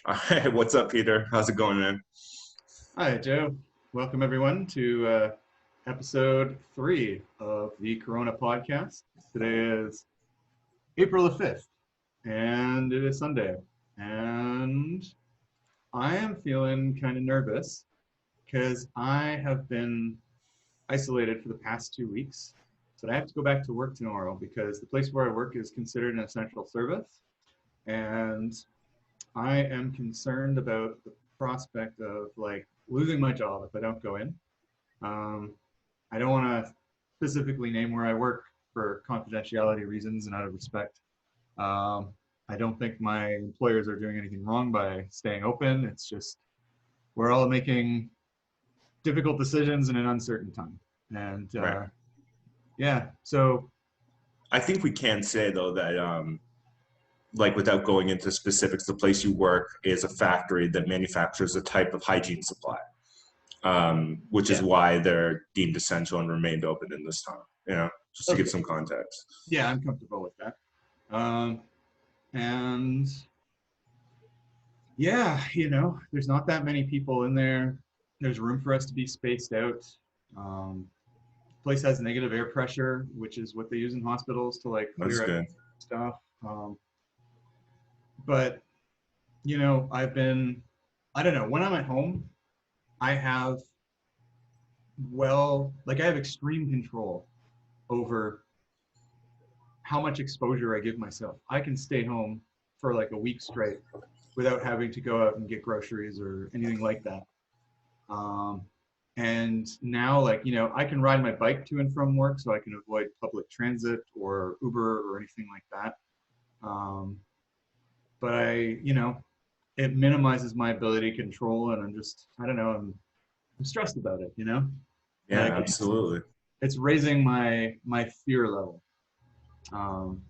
Hi, what's up, Peter? How's it going, man? Hi, Joe. Welcome, everyone, to episode 3 of the Corona podcast. Today is April the 5th, and it is Sunday. And I am feeling kind of nervous because I have been isolated for the past 2 weeks. So I have to go back to work tomorrow because the place where I work is considered an essential service. And I am concerned about the prospect of like losing my job if I don't go in. Um, I don't want to specifically name where I work for confidentiality reasons and out of respect. Um, I don't think my employers are doing anything wrong by staying open. It's just we're all making difficult decisions in an uncertain time. And Right. yeah, so I think we can say though that, like, without going into specifics, the place you work is a factory that manufactures a type of hygiene supply, which is yeah, why they're deemed essential and remained open in this time. Just to give okay, some context. yeah, I'm comfortable with that. Um, and yeah, there's not that many people in there. There's room for us to be spaced out. Um, Place has negative air pressure, which is what they use in hospitals to like That's clear out good. stuff. But I don't know, when I'm at home, I have I have extreme control over how much exposure I give myself. I can stay home for like a week straight without having to go out and get groceries or anything like that. Um, and now, I can ride my bike to and from work so I can avoid public transit or Uber or anything like that. Um, but it minimizes my ability to control, and I don't know, I'm stressed about it. Yeah, Like absolutely. it's raising my fear level, um,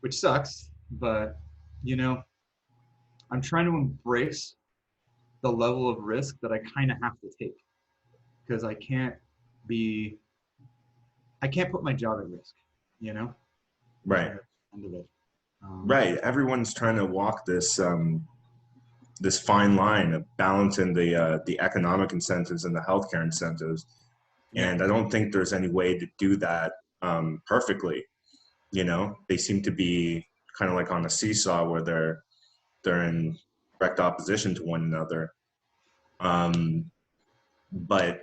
which sucks, but you know, I'm trying to embrace the level of risk that I kind of have to take because be I can't put my job at risk, you know, is Right. the end of it. Right. Everyone's trying to walk this fine line of balancing the economic incentives and the healthcare incentives. Yeah, And I don't think there's any way to do that perfectly. They seem to be kind of like on a seesaw where they're in direct opposition to one another. But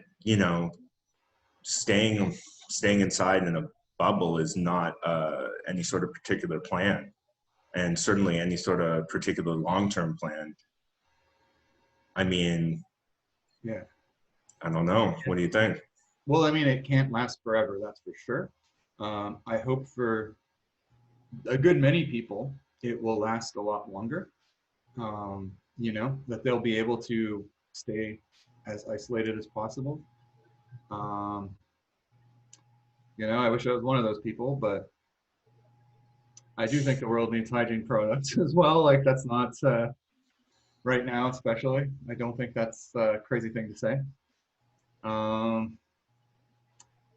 staying staying inside in a bubble is not any sort of particular plan, and certainly any sort of particular long-term plan. I mean, yeah. I don't know. What do you think? Well, I mean, it can't last forever, that's for sure. I hope for a good many people it will last a lot longer. That they'll be able to stay as isolated as possible. Um, I wish I was one of those people, but I do think the world needs hygiene products as well. Like that's not right now, especially. I don't think that's a crazy thing to say. Um,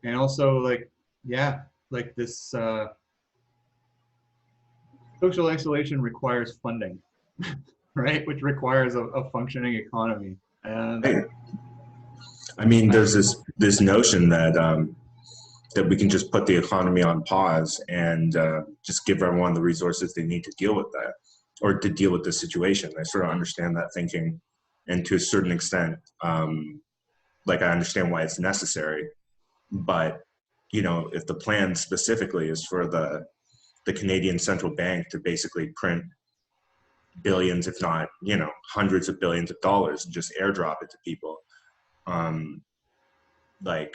and also, yeah, like this social isolation requires funding, right? Which requires a functioning economy. And Right. I mean, I, there's this notion that we can just put the economy on pause and just give everyone the resources they need to deal with that, or to deal with the situation. I sort of understand that thinking, and to a certain extent, like, I understand why it's necessary. But if the plan specifically is for the Canadian central bank to basically print billions, if not hundreds of billions of dollars, and just airdrop it to people, um, like,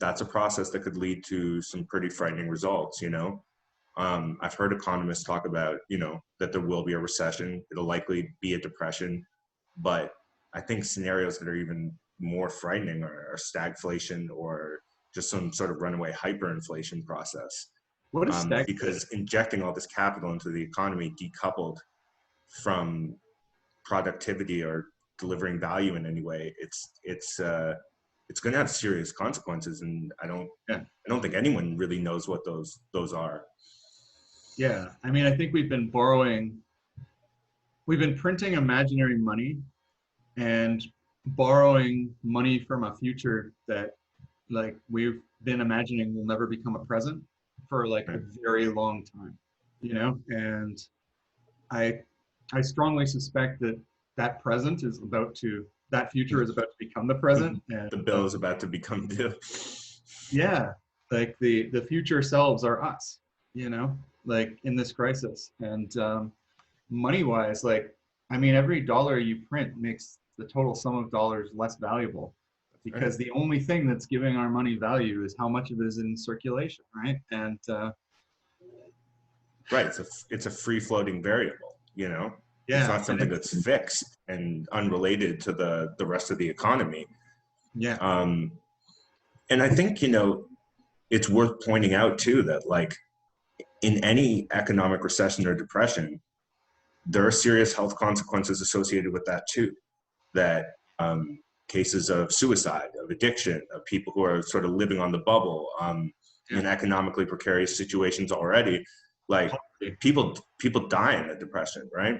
that's a process that could lead to some pretty frightening results. I've heard economists talk about that there will be a recession. It'll likely be a depression, but I think scenarios that are even more frightening are stagflation, or just some sort of runaway hyperinflation process. what is stagflation? Because injecting all this capital into the economy decoupled from productivity or delivering value in any way, it's going to have serious consequences, and Yeah, I don't think anyone really knows what those are. yeah. I mean, I think we've been borrowing we've been printing imaginary money and borrowing money from a future that like we've been imagining will never become a present for like a Right. very long time, you know? And I I strongly suspect that that future is about to become the present. And The bill is about to become due. yeah, like the future selves are us, you know, like in this crisis. And money wise, like, I mean, every dollar you print makes the total sum of dollars less valuable Right. because the only thing that's giving our money value is how much of it is in circulation, right? And Right. It's a free floating variable, you know? It's yeah, not and something that's fixed and unrelated to the rest of the economy. yeah, Um, and I think, you know, it's worth pointing out too that like in any economic recession or depression, there are serious health consequences associated with that too. That cases of suicide, of addiction, of people who are sort of living on the bubble, yeah, in economically precarious situations already, like people die in a depression, right?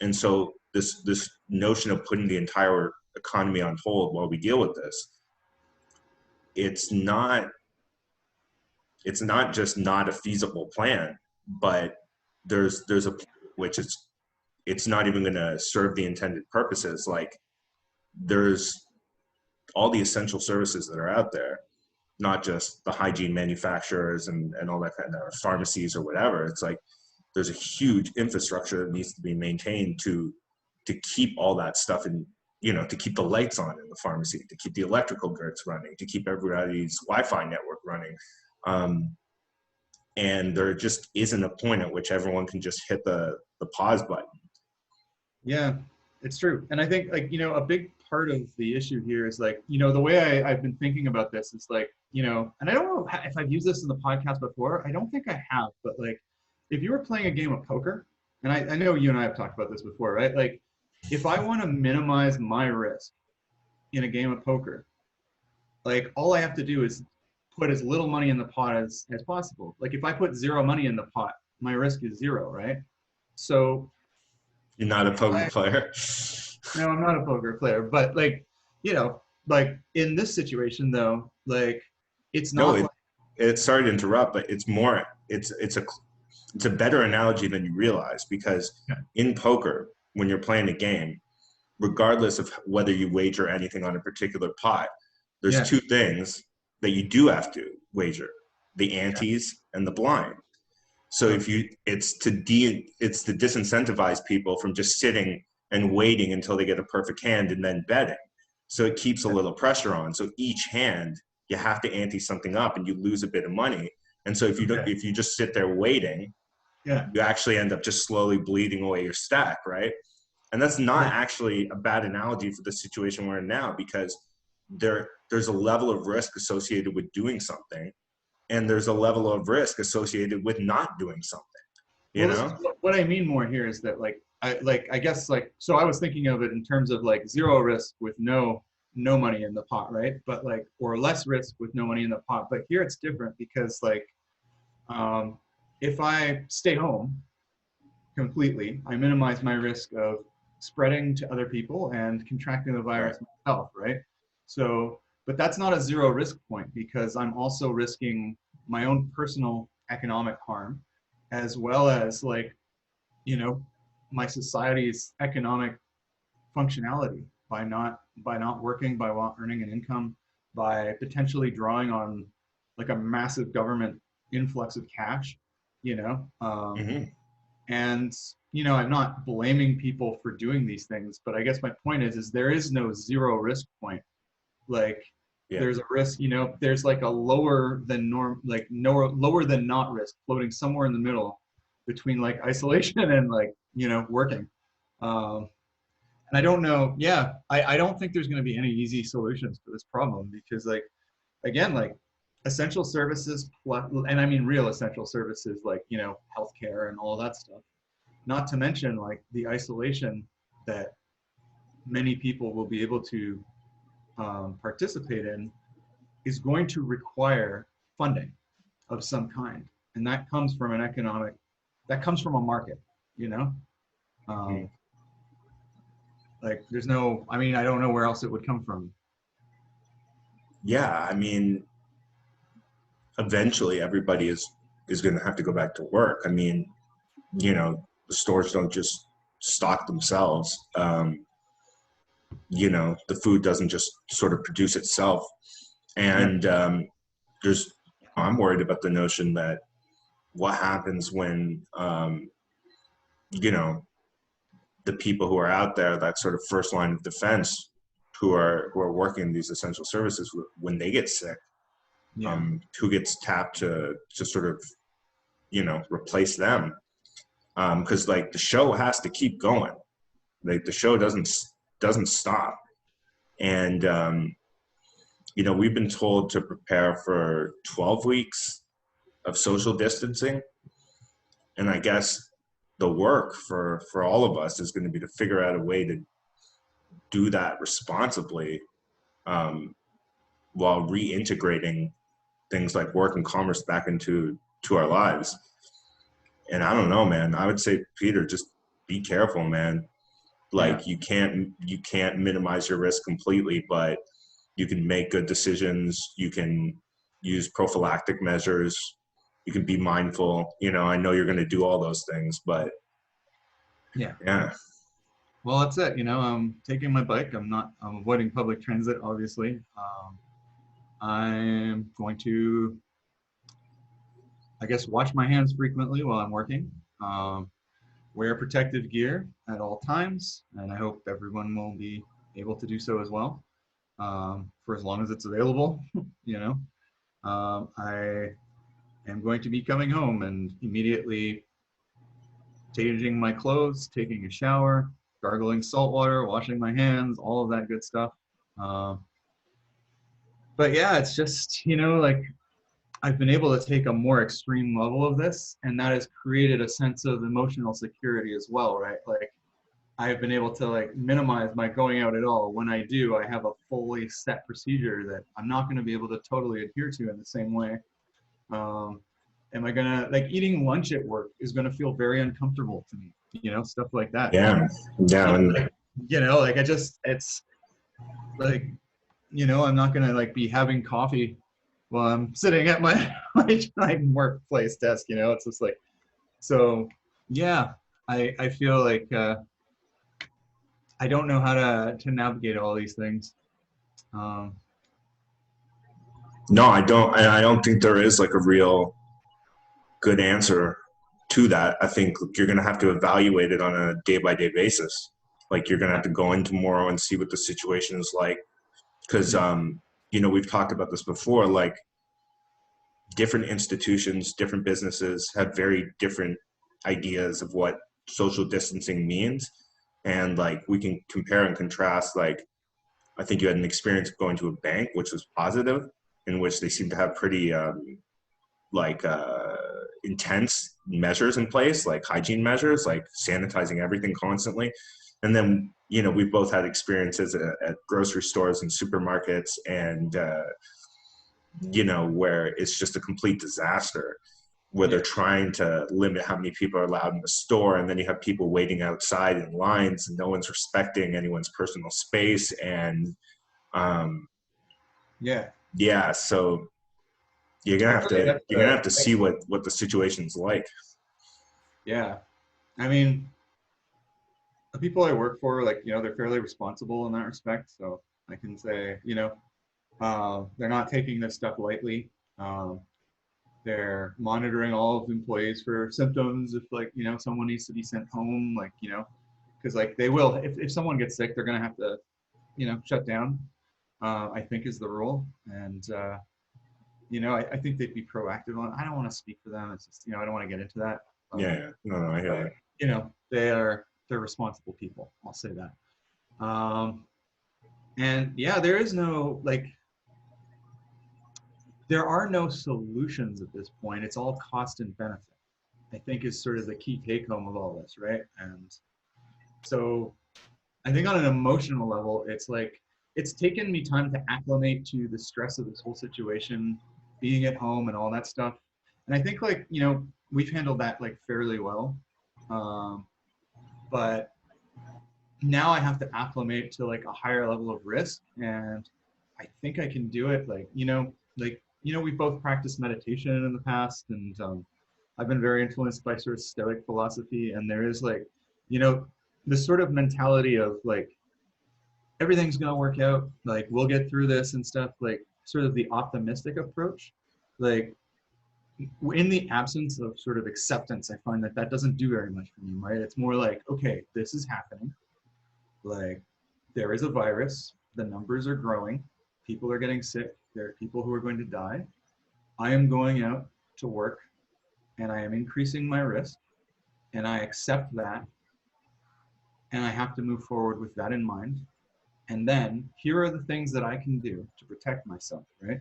And so this notion of putting the entire economy on hold while we deal with this, it's not just not a feasible plan, but there's a which it's not even going to serve the intended purposes. Like there's all the essential services that are out there, not just the hygiene manufacturers and all that kind of pharmacies or whatever. It's like there's a huge infrastructure that needs to be maintained to keep all that stuff in, you know, to keep the lights on in the pharmacy, to keep the electrical grids running, to keep everybody's Wi-Fi network running. And there just isn't a point at which everyone can just hit the pause button. yeah, it's true. And I think like, you know, a big part of the issue here is like, you know, the way I've been thinking about this is like, you know, and I don't know if I've used this in the podcast before. I don't think I have, but like if you were playing a game of poker, and I know you and I have talked about this before, right? Like if I want to minimize my risk in a game of poker, like all I have to do is put as little money in the pot as possible. Like if I put zero money in the pot, my risk is zero, right? So You're not a poker I, player. no, I'm not a poker player, but like, you know, like in this situation though, like it's No, not like it's sorry to interrupt, but it's a better analogy than you realize, because yeah, in poker, when you're playing a game, regardless of whether you wager anything on a particular pot, there's yeah, two things that you do have to wager: the yeah, antes and the blind. So yeah, if you, it's to disincentivize people from just sitting and waiting until they get a perfect hand and then betting. So it keeps a little pressure on. So each hand you have to ante something up and you lose a bit of money. And so okay, if you just sit there waiting, yeah, you actually end up just slowly bleeding away your stack, right? And that's not yeah, actually a bad analogy for the situation we're in now, because there's a level of risk associated with doing something, and there's a level of risk associated with not doing something, you well, this is know? what I mean more here is that I guess like so I was thinking of it in terms of like zero risk with no money in the pot, right? But like or less risk with no money in the pot. But here it's different because like um, if I stay home completely, I minimize my risk of spreading to other people and contracting the Right. virus myself, right? So, but that's not a zero risk point because I'm also risking my own personal economic harm as well as like, you know, my society's economic functionality by not working, by not earning an income, by potentially drawing on like a massive government influx of cash, you know. Mm-hmm. And you know, I'm not blaming people for doing these things, but I guess my point is there is no zero risk point. Like Yeah. there's a risk, you know, there's like a lower than norm, like no lower than not risk floating somewhere in the middle between like isolation and like, you know, working. Um, and I don't know, yeah, I don't think there's going to be any easy solutions for this problem because like, again, like essential services, and I mean real essential services like, you know, healthcare and all that stuff, not to mention like the isolation that many people will be able to participate in is going to require funding of some kind. And that comes from an economic, that comes from a market, you know? Um, Mm. Like there's no, I mean, I don't know where else it would come from. Yeah, I mean, eventually everybody is going to have to go back to work. I mean, the stores don't just stock themselves. The food doesn't just sort of produce itself. Yeah. And there's, I'm worried about the notion that what happens when, you know, the people who are out there, that sort of first line of defense, who are working in these essential services, when they get sick, Yeah. who gets tapped to sort of, replace them. Because like the show has to keep going. Like the show doesn't stop. And we've been told to prepare for 12 weeks of social distancing, and I guess the work for all of us is going to be to figure out a way to do that responsibly, um, while reintegrating things like work and commerce back into our lives. And I don't know, man. I would say, Peter, just be careful, man. Yeah. Like you can't minimize your risk completely, but you can make good decisions. You can use prophylactic measures. You can be mindful. I know you're going to do all those things, but Yeah. yeah, Well, that's it. I'm taking my bike. I'm avoiding public transit, obviously. I'm going to, I guess, wash my hands frequently while I'm working. Um, Wear protective gear at all times, and I hope everyone will be able to do so as well, for as long as it's available. you know, I am going to be coming home and immediately changing my clothes, taking a shower, gargling salt water, washing my hands, all of that good stuff. Uh, but yeah, it's just, like I've been able to take a more extreme level of this, and that has created a sense of emotional security as well, right? Like I've been able to like minimize my going out at all. When I do, I have a fully set procedure that I'm not going to be able to totally adhere to in the same way. Um, am I gonna like eating lunch at work is gonna feel very uncomfortable to me, stuff like that. yeah, yeah, and Like, like it's like, I'm not gonna like be having coffee while I'm sitting at my my workplace desk. It's just like, so yeah, I feel like I don't know how to navigate all these things. Um, no, I don't think there is like a real good answer to that. I think you're going to have to evaluate it on a day by day basis. Like you're going to have to go in tomorrow and see what the situation is like. Because, yeah, we've talked about this before, like different institutions, different businesses have very different ideas of what social distancing means. And like we can compare and contrast, like, I think you had an experience going to a bank, which was positive, in which they seem to have pretty like intense measures in place, like hygiene measures, like sanitizing everything constantly. And then, we've both had experiences at grocery stores and supermarkets, and, where it's just a complete disaster, where yeah, they're trying to limit how many people are allowed in the store. And then you have people waiting outside in lines, and no one's respecting anyone's personal space. And um, yeah. yeah, so you're gonna I have feel like to that's you're gonna have to see what the situation's like. yeah. I mean, the people I work for, like, they're fairly responsible in that respect. So I can say, they're not taking this stuff lightly. Um, they're monitoring all of the employees for symptoms. If like, someone needs to be sent home, like, because like they will, if someone gets sick, they're going to have to, shut down, I think is the rule. And, I think they'd be proactive on, I don't want to speak for them. It's just, I don't want to get into that. But, Yeah, no, I hear they're responsible people. I'll say that. And yeah, there are no solutions at this point. It's all cost and benefit, I think, is sort of the key take home of all this, right? And so I think on an emotional level, it's like, it's taken me time to acclimate to the stress of this whole situation, being at home and all that stuff. And I think like, we've handled that like fairly well. Um, but now I have to acclimate to like a higher level of risk, and I think I can do it. We both practiced meditation in the past, and I've been very influenced by sort of Stoic philosophy, and there is like, you know, this sort of mentality of like everything's gonna work out, like we'll get through this and stuff, like sort of the optimistic approach. Like in the absence of sort of acceptance, I find that that doesn't do very much for me, right? It's more like, okay, this is happening. Like there is a virus, the numbers are growing, people are getting sick, there are people who are going to die. I am going out to work and I am increasing my risk, and I accept that, and I have to move forward with that in mind. And then here are the things that I can do to protect myself, right?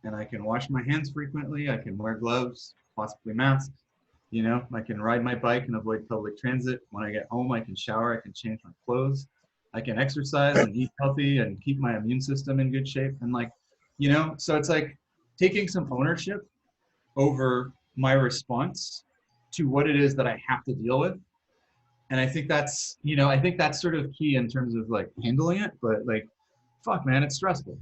And I can wash my hands frequently, I can wear gloves, possibly masks, you know, I can ride my bike and avoid public transit. When I get home, I can shower, I can change my clothes, I can exercise and eat healthy and keep my immune system in good shape. And like, you know, so it's like taking some ownership over my response to what it is that I have to deal with. And I think that's, you know, I think that's sort of key in terms of like handling it. But like, fuck, man, it's stressful.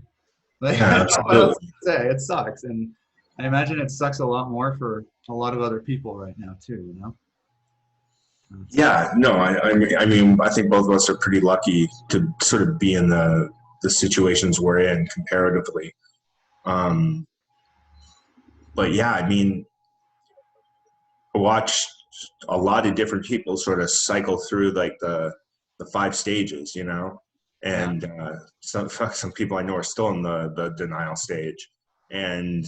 Like, I Yeah, don't know what else absolutely. to say. It sucks. And I imagine it sucks a lot more for a lot of other people right now, too, you know? Yeah, no, I mean, I think both of us are pretty lucky to sort of be in the situations we're in comparatively. Um, but yeah, I mean, I watch a lot of different people sort of cycle through like the five stages, you know, Yeah. and some people I know are still in the denial stage, and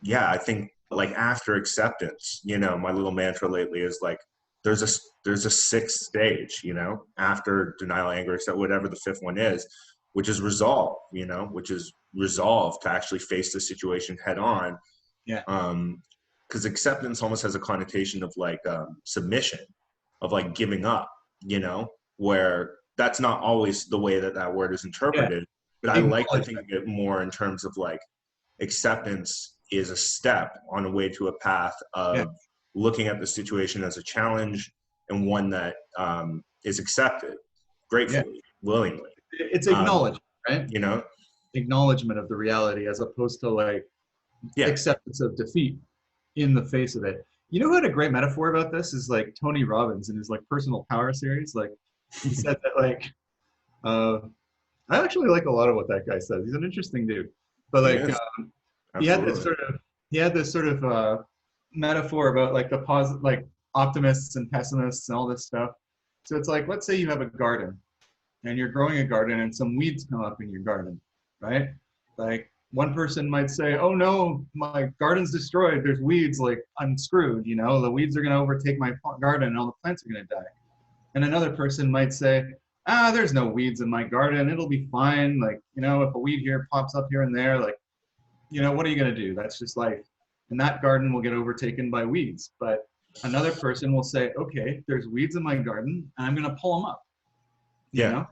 yeah, I think like after acceptance, you know, my little mantra lately is like there's a sixth stage, you know, after denial, anger, accept, whatever the fifth one is, which is resolve, you know, which is resolve to actually face the situation head on. Yeah. Because acceptance almost has a connotation of like submission, of like giving up, you know, where that's not always the way that that word is Yeah. interpreted. But I like to think Acknowledgement. of it more in terms of like acceptance is a step on a way to a path Yeah. of looking at the situation as a challenge, and one that is accepted Yeah. gratefully, willingly. It's Um, acknowledgement, right? you know, Acknowledgement of the reality as opposed to like yeah, acceptance of defeat in the face of it. You know who had a great metaphor about this is like Tony Robbins in his like personal power series. Like he said that like uh I actually like a lot of what that guy says. He's an interesting dude. But he like is he had this absolutely. sort of metaphor about like the positive, like optimists and pessimists and all this stuff. So it's like, let's say you have a garden and you're growing a garden and some weeds come up in your garden, right? Like one person might say, oh no, my garden's destroyed, there's weeds, like I'm screwed, you know, the weeds are going to overtake my garden and all the plants are going to die. And another person might say, ah, there's no weeds in my garden, it'll be fine, like, you know, if a weed here pops up here and there, like, you know, what are you going to do? That's just life. And that garden will get overtaken by weeds. But another person will say, okay, there's weeds in my garden and I'm going to pull them up, you Yeah, know,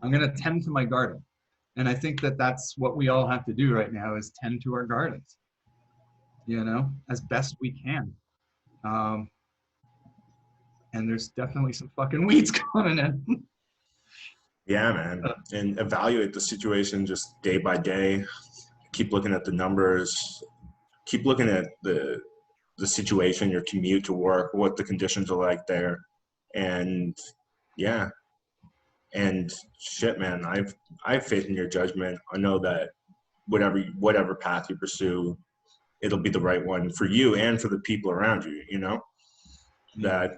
I'm going to tend to my garden. And I think that that's what we all have to do right now is tend to our gardens, you know, as best we can. Um, and there's definitely some fucking weeds coming in. yeah, man, and evaluate the situation just day by day. Keep looking at the numbers. Keep looking at the situation, your commute to work, what the conditions are like there, and yeah, and shit, man, I have faith in your judgment. I know that whatever path you pursue, it'll be the right one for you and for the people around you. You know Yeah, that,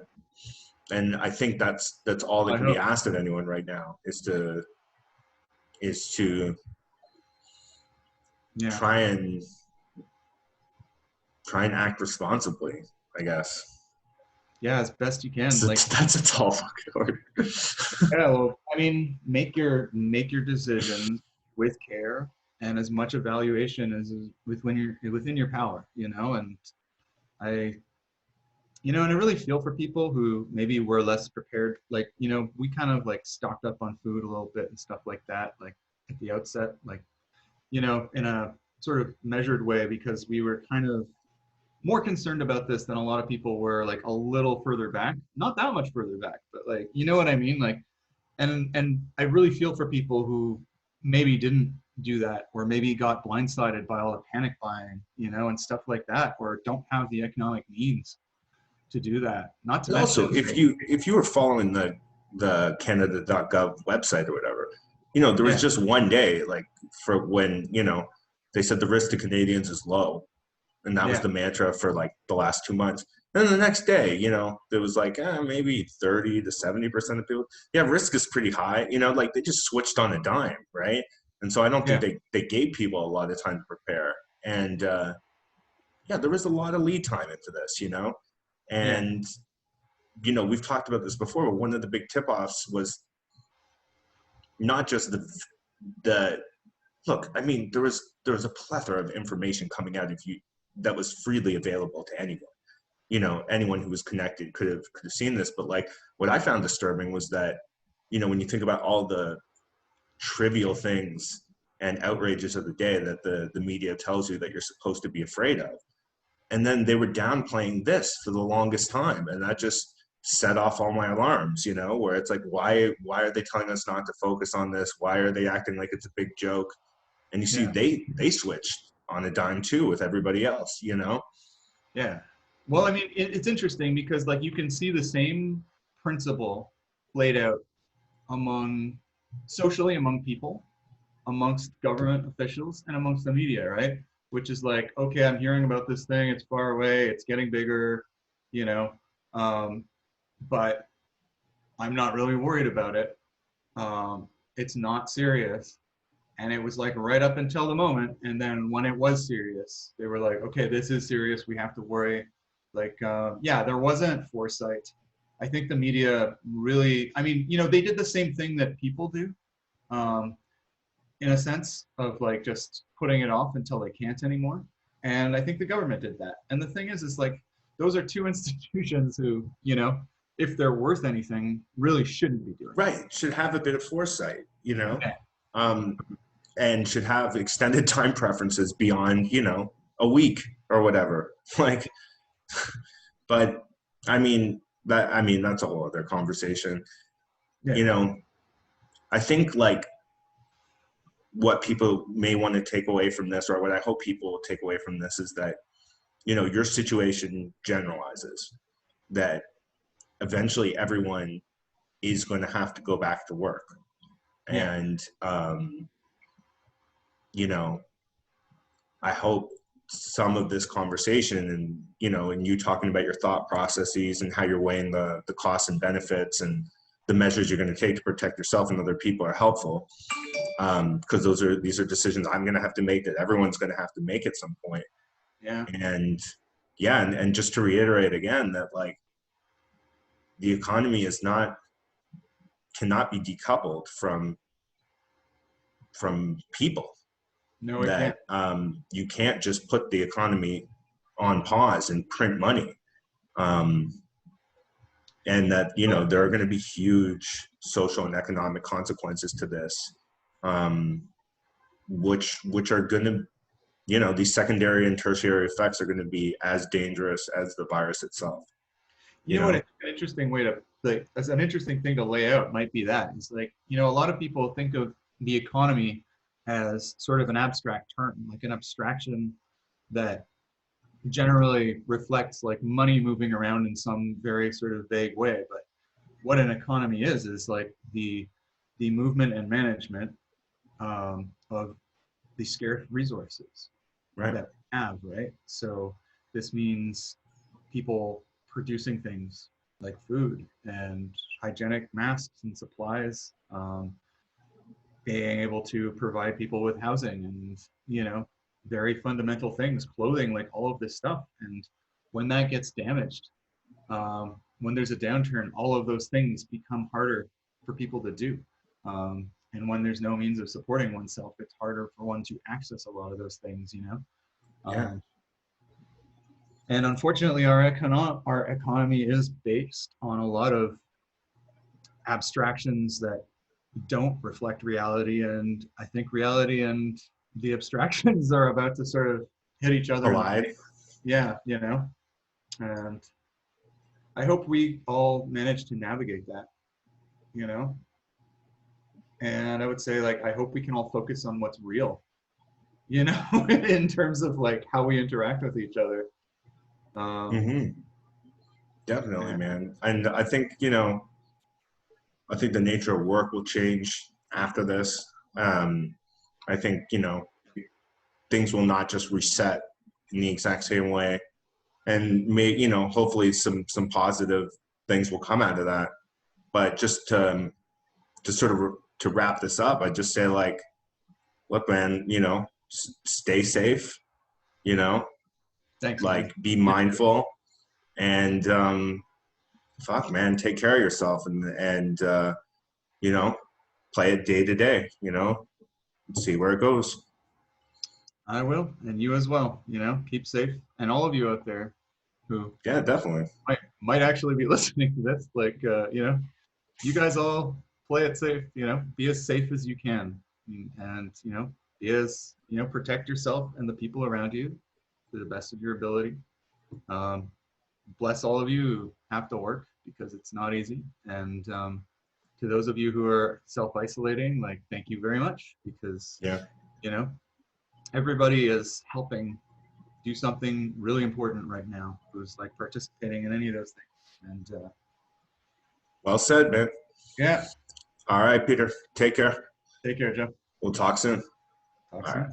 and I think that's all that I can be hope. asked of anyone right now is to Yeah. try and act responsibly, I guess. Yeah, as best you can. So Like, that's a tall fucking order. yeah, well, I mean, make your decisions with care and as much evaluation as is within your power, you know. And I, you know, and I really feel for people who maybe were less prepared. Like, you know, we kind of like stocked up on food a little bit and stuff like that, like at the outset, like, you know, in a sort of measured way because we were kind of more concerned about this than a lot of people were like a little further back, not that much further back, but like, you know what I mean? Like, and I really feel for people who maybe didn't do that, or maybe got blindsided by all the panic buying, and stuff like that, or don't have the economic means to do that. Not to And also, mention, if you were following the Canada.gov website or whatever, there was yeah, just one day, like, for when they said the risk to Canadians is low, and that was yeah, the mantra for like the last 2 months. And then the next day, there was like maybe 30 to 70% of people, yeah, risk is pretty high. Like they just switched on a dime, right? And so I don't think yeah, they gave people a lot of time to prepare. And yeah, there was a lot of lead time into this, yeah, and we've talked about this before, but one of the big tip-offs was not just the look. I mean, there was a plethora of information coming out of you that was freely available to anyone. Anyone who was connected could have seen this. But like, what I found disturbing was that, when you think about all the trivial things and outrages of the day that the media tells you that you're supposed to be afraid of, and then they were downplaying this for the longest time, and that just set off all my alarms, where it's like, why are they telling us not to focus on this? Why are they acting like it's a big joke? And you see, yeah, they switched on a dime too with everybody else. yeah. Well, I mean, it's interesting because like you can see the same principle played out among socially among people, amongst government officials, and amongst the media, right? Which is like, okay, I'm hearing about this thing, it's far away, it's getting bigger, you know, um, but I'm not really worried about it. It's not serious. And it was like right up until the moment. And then when it was serious, they were like, okay, this is serious. We have to worry. Like, yeah, there wasn't foresight. I think the media really, I mean, they did the same thing that people do, um, in a sense of like just putting it off until they can't anymore. And I think the government did that. And the thing is like, those are two institutions who, if they're worth anything, really shouldn't be doing Right. Should have a bit of foresight, that. um, and should have extended time preferences beyond, a week or whatever. Like, but that's a whole other conversation. Yeah. You know, I think like what people may want to take away from this, or what I hope people will take away from this, is that, your situation generalizes, that eventually everyone is going to have to go back to work. Yeah. And, I hope some of this conversation and, and you talking about your thought processes and how you're weighing the costs and benefits and the measures you're going to take to protect yourself and other people are helpful. Because these are decisions I'm going to have to make, that everyone's going to have to make at some point. Yeah. And yeah, and just to reiterate again that like the economy cannot be decoupled from people. No, it can't. That you can't just put the economy on pause and print money. And that, there are going to be huge social and economic consequences to this, which are going to, these secondary and tertiary effects are going to be as dangerous as the virus itself. You know what? An interesting way to like, as an interesting thing to lay out might be that it's like, a lot of people think of the economy as sort of an abstract term, like an abstraction that generally reflects like money moving around in some very sort of vague way. But what an economy is like the movement and management, of the scarce resources Right. that we have, right? So this means people producing things like food and hygienic masks and supplies, being able to provide people with housing and, very fundamental things, clothing, like all of this stuff. And when that gets damaged, when there's a downturn, all of those things become harder for people to do. And when there's no means of supporting oneself, it's harder for one to access a lot of those things, Yeah. Um, and unfortunately, our economy is based on a lot of abstractions that don't reflect reality. And I think reality and the abstractions are about to sort of hit each other in the Collide. face. Yeah, and I hope we all manage to navigate that, you know. And I would say, like, I hope we can all focus on what's real, you know, in terms of like how we interact with each other. Mm-hmm. Definitely, And man. And I think, I think the nature of work will change after this. I think, things will not just reset in the exact same way. And hopefully some positive things will come out of that. But just to sort of to wrap this up, I just say, like, look, man, stay safe, you know, thanks, man. like, be mindful, and fuck, man, take care of yourself, and you know, play it day to day, see where it goes. I will, and you as well. You know, keep safe, and all of you out there who Yeah, definitely. might actually be listening to this, like, you guys all play it safe. You know, be as safe as you can, and be as protect yourself and the people around you to the best of your ability. Um, Bless all of you who have to work because it's not easy, and to those of you who are self-isolating, like, thank you very much because Yeah. you know everybody is helping do something really important right now who's like participating in any of those things. And Well said, man. yeah, All right, Peter, take care. take care, Jeff. We'll talk soon. Talk All soon. right.